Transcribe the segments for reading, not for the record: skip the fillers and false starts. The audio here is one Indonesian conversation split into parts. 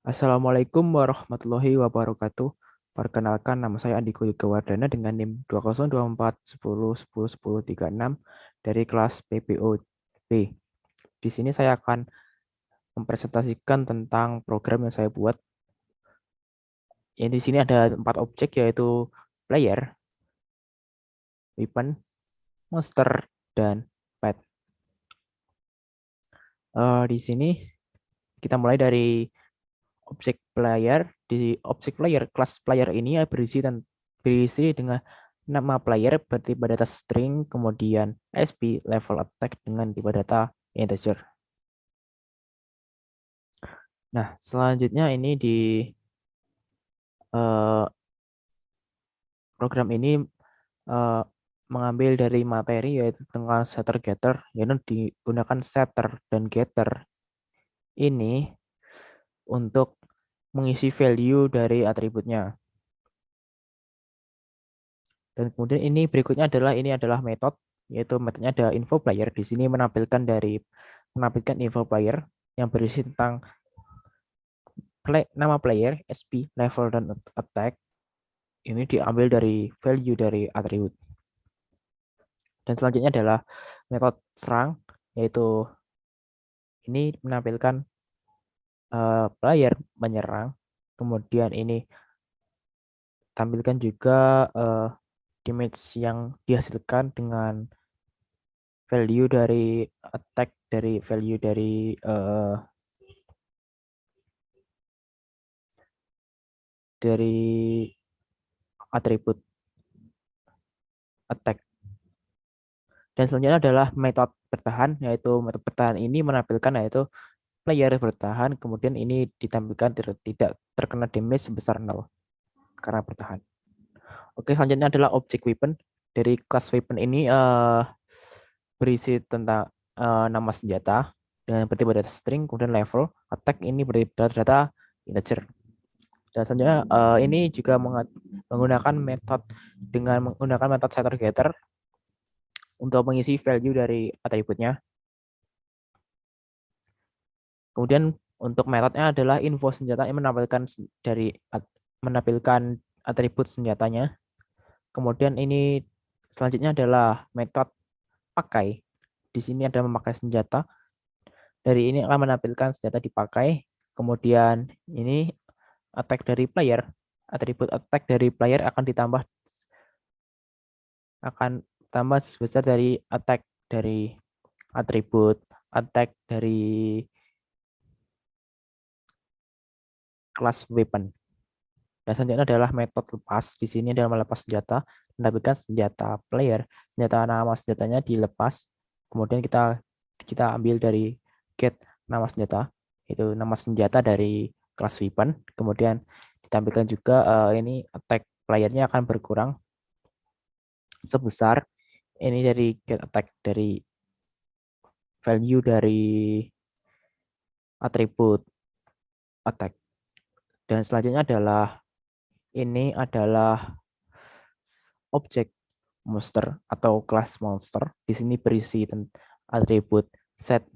Assalamualaikum warahmatullahi wabarakatuh. Perkenalkan, nama saya Andiko Yuga Wardana dengan NIM 202410101036 dari kelas PPOB. Di sini saya akan mempresentasikan tentang program yang saya buat. Di sini ada 4 objek, yaitu player, weapon, monster, dan pet. Di sini kita mulai dari objek player. Di objek player, kelas player ini berisi dengan nama player bertipe data string, kemudian SP level attack dengan tipe data integer. Nah, selanjutnya ini di eh, program ini eh, mengambil dari materi, yaitu dengan setter getter, yaitu digunakan setter dan getter ini untuk mengisi value dari atributnya. Dan kemudian ini adalah metode, yaitu metodenya ada info player. Di sini menampilkan info player yang berisi tentang nama player, SP, level, dan attack. Ini diambil dari value dari atribut. Dan selanjutnya adalah metode serang, yaitu ini menampilkan player menyerang. Kemudian ini tampilkan juga damage yang dihasilkan dengan value dari attack, dari value dari atribut attack. Dan selanjutnya adalah metode bertahan, yaitu metode bertahan ini menampilkan yaitu player bertahan, kemudian ini ditampilkan tidak terkena damage sebesar 0 karena bertahan. Oke, selanjutnya adalah objek weapon. Dari kelas weapon ini berisi tentang nama senjata dengan bertipe data string, kemudian level, attack ini bertipe data integer. Dan selanjutnya ini juga menggunakan metode setter getter untuk mengisi value dari atributnya. Kemudian untuk metodenya adalah info senjata yang menampilkan atribut senjatanya. Kemudian ini selanjutnya adalah metode pakai. Di sini ada memakai senjata. Dari ini akan menampilkan senjata dipakai. Kemudian ini attack dari player. Atribut attack dari player akan tambah sebesar dari attack dari atribut attack dari kelas weapon. Dan selanjutnya adalah metode lepas. Di sini adalah melepas senjata, menampilkan senjata player, nama senjatanya dilepas. Kemudian kita kita ambil dari get nama senjata, itu nama senjata dari kelas weapon. Kemudian ditampilkan juga ini attack playernya akan berkurang sebesar ini dari get attack dari value dari atribut attack. Dan selanjutnya adalah objek monster atau kelas monster. Di sini berisi atribut set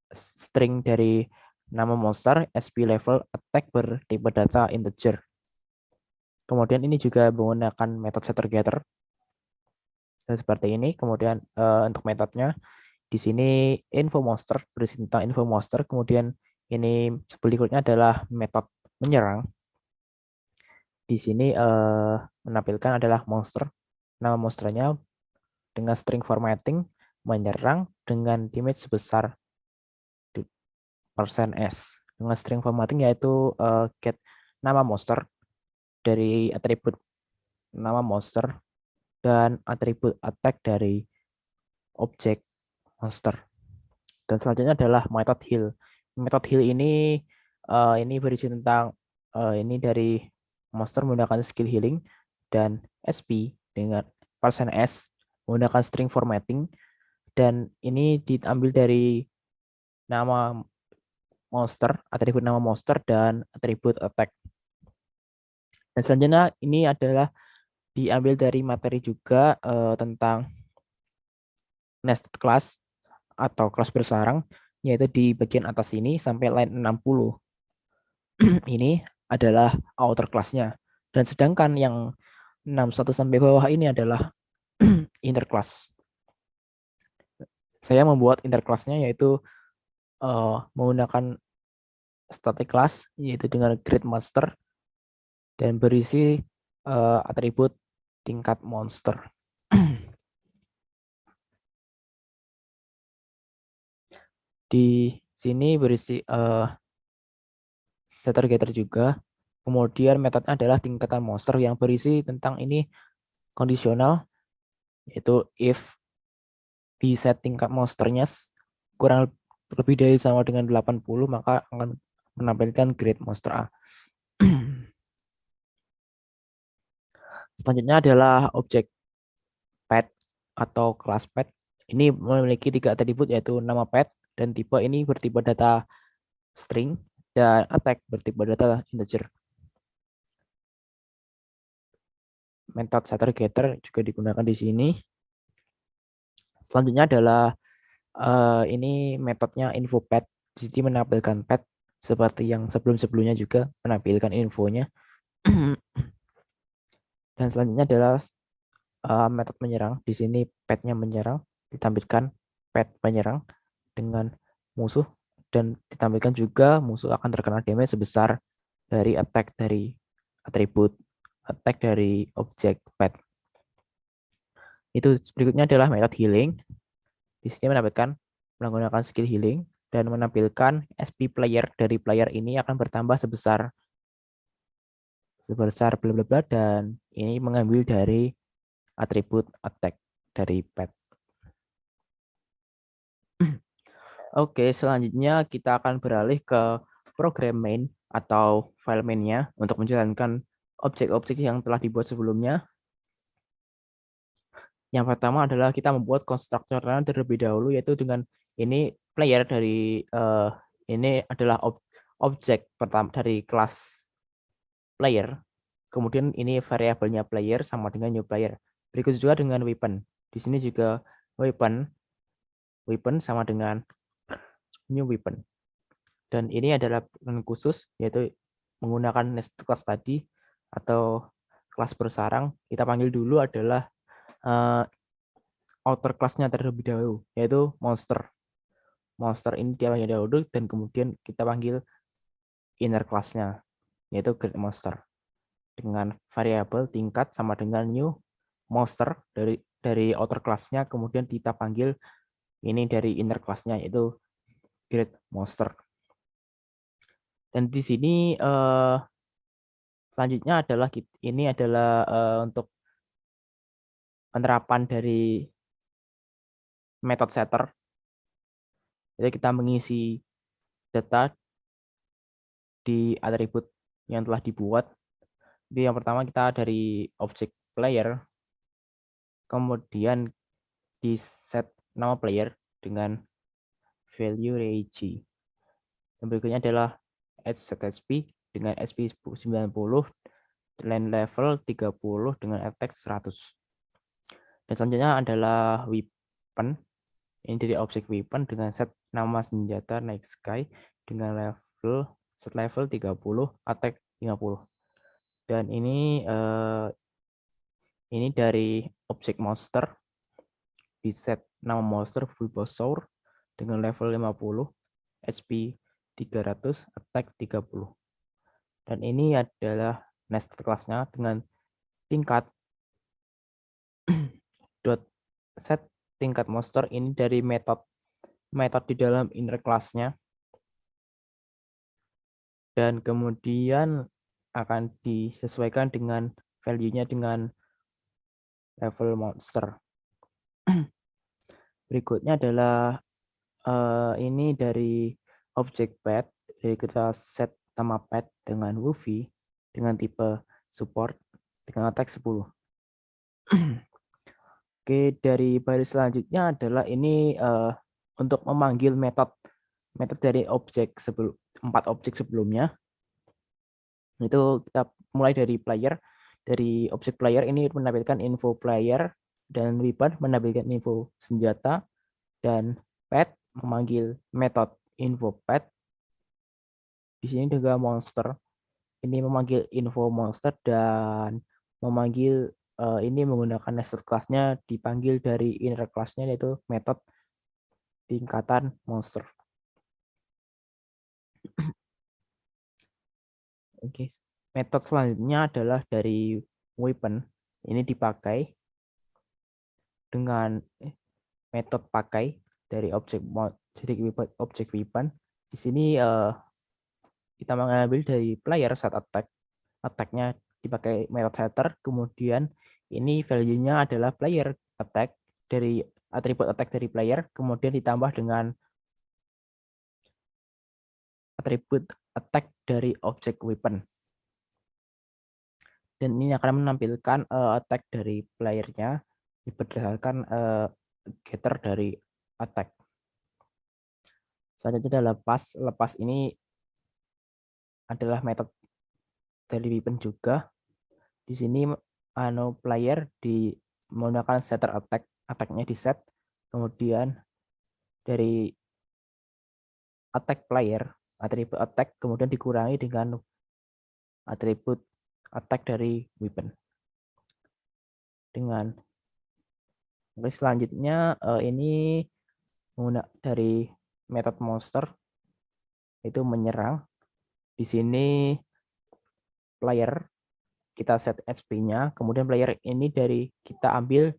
string dari nama monster, SP level, attack bertipe data integer. Kemudian ini juga menggunakan metode setter getter dan seperti ini. Kemudian untuk metodenya di sini info monster berisi tentang info monster. Kemudian ini berikutnya adalah metode menyerang. Di sini menampilkan adalah monster. Nama monsternya dengan string formatting menyerang dengan damage sebesar %s. Dengan string formatting yaitu get nama monster dari atribut nama monster dan atribut attack dari objek monster. Dan selanjutnya adalah method heal. Method heal ini berisi tentang ini dari monster menggunakan skill healing dan SP dengan %s menggunakan string formatting, dan ini diambil dari nama monster, atribut nama monster dan atribut attack. Dan selanjutnya ini adalah diambil dari materi juga tentang nested class atau kelas bersarang, yaitu di bagian atas ini sampai line 60. ini adalah outer class-nya. Dan sedangkan yang 61 sampai bawah ini adalah inner class. Saya membuat inner class-nya yaitu menggunakan static class yaitu dengan grade master dan berisi atribut tingkat monster. Di sini berisi setter getter juga. Kemudian metodenya adalah tingkatan monster yang berisi tentang ini kondisional, yaitu if di set tingkat monsternya kurang lebih dari sama dengan 80, maka akan menampilkan grade monster A. Selanjutnya adalah objek pet atau kelas pet. Ini memiliki 3 atribut yaitu nama pet dan tipe ini bertipe data string dan attack bertipe data integer. Metode setter getter juga digunakan di sini. Selanjutnya adalah ini metodenya info pet. Jadi menampilkan pet seperti yang sebelum-sebelumnya juga menampilkan infonya. Dan selanjutnya adalah metode menyerang. Di sini petnya menyerang, ditampilkan pet penyerang dengan musuh dan ditampilkan juga musuh akan terkena damage sebesar dari attack dari atribut attack dari objek pet. Itu berikutnya adalah metode healing. Di sini menampilkan menggunakan skill healing dan menampilkan SP player dari player ini akan bertambah sebesar bla bla bla dan ini mengambil dari atribut attack dari pet. Oke, selanjutnya kita akan beralih ke program main atau file main-nya untuk menjalankan objek-objek yang telah dibuat sebelumnya. Yang pertama adalah kita membuat konstruktornya terlebih dahulu, yaitu dengan ini player dari ini adalah objek pertama dari kelas player. Kemudian ini variabelnya player sama dengan new player. Berikut juga dengan weapon. Di sini juga weapon sama dengan new weapon. Dan ini adalah khusus yaitu menggunakan nested class tadi atau kelas bersarang. Kita panggil dulu adalah outer class-nya terlebih dahulu yaitu monster. Monster ini dia panggil dahulu dan kemudian kita panggil inner class-nya yaitu grade monster dengan variabel tingkat sama dengan new monster dari outer class-nya, kemudian kita panggil ini dari inner class-nya yaitu grade monster. Dan di sini selanjutnya adalah ini adalah untuk penerapan dari metode setter. Jadi kita mengisi data di atribut yang telah dibuat. Jadi yang pertama kita dari objek player, kemudian di set nama player dengan value reg. Yang berikutnya adalah add set SP dengan SP 90, land level 30 dengan attack 100. Dan selanjutnya adalah weapon. Ini dari objek weapon dengan set nama senjata Night Sky dengan set level 30, attack 50. Dan ini dari objek monster di set nama monster Bulbasaur dengan level 50, HP 300, attack 30. Dan ini adalah nested class-nya dengan tingkat dot set tingkat monster ini dari metode di dalam inner class-nya. Dan kemudian akan disesuaikan dengan value-nya dengan level monster. Berikutnya adalah ini dari objek pet. Jadi kita set nama pet dengan Woofy dengan tipe support dengan attack 10. Oke, dari baris selanjutnya adalah ini untuk memanggil metode dari objek 4 objek sebelumnya. Itu kita mulai dari player. Dari objek player ini menampilkan info player dan weapon menampilkan info senjata dan pet memanggil metode info pet. Di sini juga monster. Ini memanggil info monster dan memanggil ini menggunakan nested class-nya dipanggil dari inner class-nya yaitu metode tingkatan monster. Oke. Metode selanjutnya adalah dari weapon. Ini dipakai dengan metode pakai dari objek weapon. Di sini kita mengambil dari player set attack. Attack-nya dipakai metode setter. Kemudian ini value-nya adalah player attack dari atribut attack dari player. Kemudian ditambah dengan atribut attack dari objek weapon. Dan ini akan menampilkan attack dari playernya berdasarkan getter dari attack. Selanjutnya adalah lepas. Lepas ini adalah metode dari weapon juga. Di sini player di menggunakan setter attack, attack-nya di set. Kemudian dari attack player, atribut attack kemudian dikurangi dengan atribut attack dari weapon. Dengan selanjutnya ini menggunakan dari metode monster itu menyerang. Di sini player kita set SP-nya, kemudian player ini dari kita ambil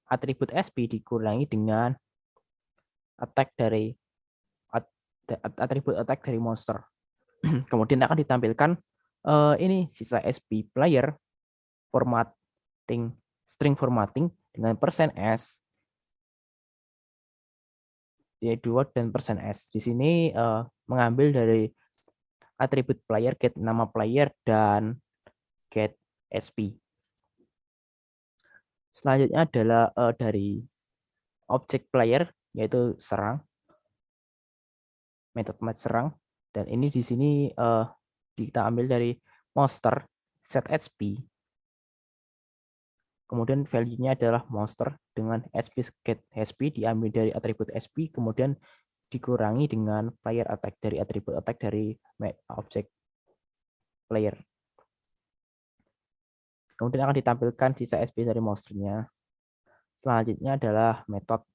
atribut SP dikurangi dengan attack dari atribut attack dari monster. Kemudian akan ditampilkan ini sisa SP player formatting string formatting dengan %s y2 dan %s. Di sini mengambil dari atribut player get nama player dan get SP. Selanjutnya adalah dari objek player yaitu serang, metode serang, dan ini di sini kita ambil dari monster set SP. Kemudian value-nya adalah monster dengan SP get SP diambil dari atribut SP, kemudian dikurangi dengan player attack dari atribut attack dari objek player. Kemudian akan ditampilkan sisa SP dari monsternya. Selanjutnya adalah metode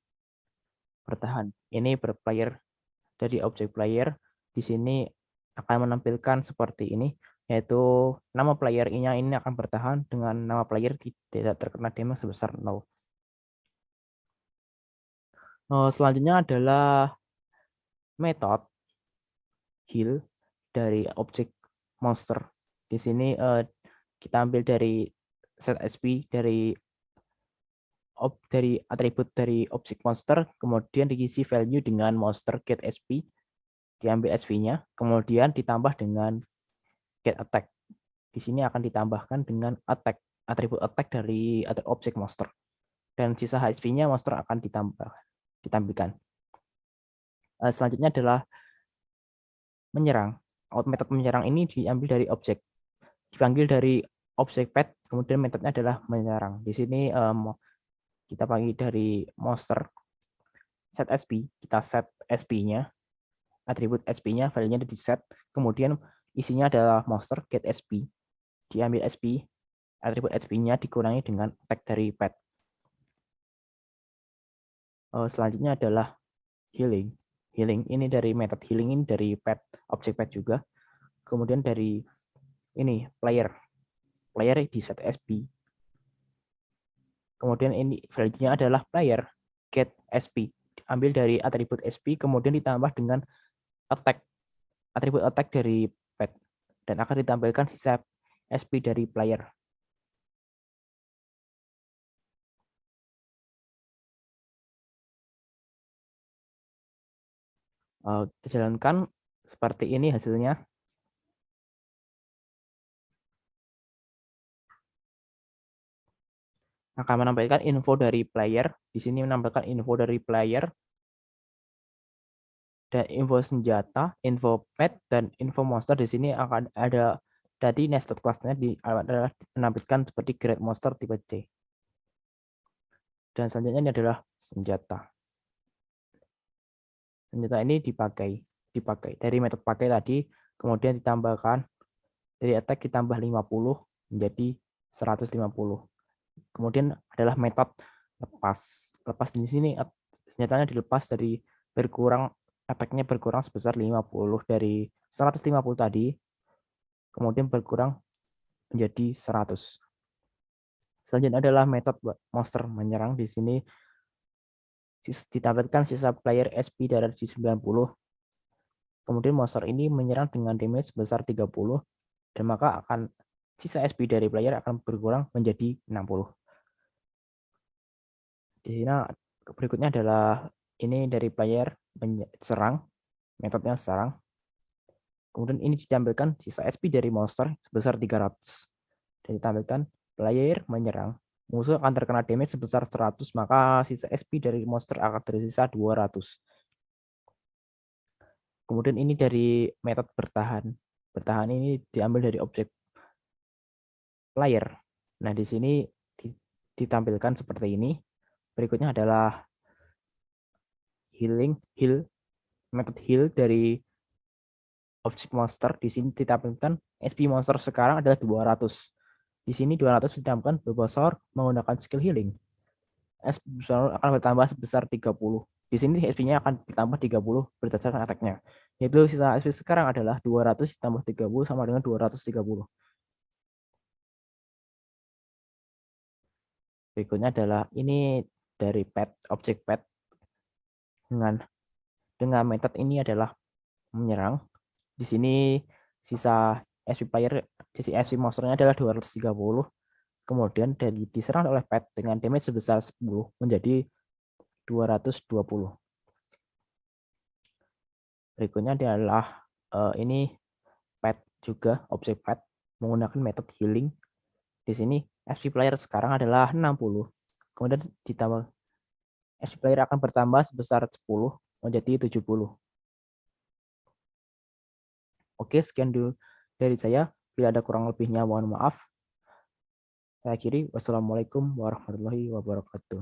bertahan. Ini berplayer dari objek player. Di sini akan menampilkan seperti ini, yaitu nama player-nya ini akan bertahan dengan nama player tidak terkena damage sebesar 0. Selanjutnya adalah metode heal dari objek monster. Di sini kita ambil dari set SP dari atribut dari objek monster, kemudian diisi value dengan monster get SP, diambil SP-nya, kemudian ditambah dengan get attack. Di sini akan ditambahkan dengan attack, atribut attack dari objek monster. Dan sisa HP-nya monster akan ditampilkan. Selanjutnya adalah menyerang. Metode menyerang ini diambil dari objek. Dipanggil dari objek pet, kemudian metodenya adalah menyerang. Di sini kita panggil dari monster set SP, kita set SP-nya, atribut SP-nya, value-nya di set, kemudian isinya adalah monster get SP, diambil SP, atribut SP-nya dikurangi dengan tag dari pet. Selanjutnya adalah healing. Healing ini dari metode healing ini dari pet, objek pet juga. Kemudian dari ini player di set SP. Kemudian ini value-nya adalah player get SP, ambil dari atribut SP kemudian ditambah dengan attack, atribut attack dari pet, dan akan ditampilkan sisa SP dari player. Kita jalankan seperti ini hasilnya. Akan menampilkan info dari player. Di sini menampilkan info dari player dan info senjata, info pet, dan info monster. Di sini akan ada tadi nested class-nya adalah menampilkan seperti grade monster tipe C. Dan selanjutnya ini adalah senjata. Senjata ini dipakai dari metode pakai tadi kemudian ditambahkan dari attack ditambah 50 menjadi 150. Kemudian adalah metode lepas. Lepas di sini senjatanya dilepas dari berkurang, attack-nya berkurang sebesar 50 dari 150 tadi, kemudian berkurang menjadi 100. Selanjutnya adalah metode monster menyerang. Di sini ditampilkan sisa player SP dari 90. Kemudian monster ini menyerang dengan damage sebesar 30 dan maka akan sisa SP dari player akan berkurang menjadi 60. Di sini berikutnya adalah ini dari player serang, metodenya serang. Kemudian ini ditampilkan sisa SP dari monster sebesar 300. Dan ditampilkan player menyerang. Musuh akan terkena damage sebesar 100, maka sisa SP dari monster akan tersisa 200. Kemudian ini dari metode bertahan. Bertahan ini diambil dari objek player. Nah, di sini ditampilkan seperti ini. Berikutnya adalah heal, metode heal dari objek monster. Di sini ditampilkan SP monster sekarang adalah 200. Di sini 200 ditampilkan Bulbasaur menggunakan skill healing. SP akan bertambah sebesar 30. Di sini SP-nya akan bertambah 30 berdasarkan attack-nya. Yaitu sisa SP sekarang adalah 200 ditambah 30 sama dengan 230. Berikutnya adalah ini dari pet, objek pet. Dengan metode ini adalah menyerang. Di sini sisa SP player, sisi SP monsternya adalah 230. Kemudian diserang oleh pet dengan damage sebesar 10 menjadi 220. Berikutnya adalah ini pet juga, objek pet menggunakan metode healing. Di sini SP player sekarang adalah 60. Kemudian ditambah SP player akan bertambah sebesar 10 menjadi 70. Oke, sekian dulu dari saya. Bila ada kurang lebihnya mohon maaf. Saya akhiri. Wassalamualaikum warahmatullahi wabarakatuh.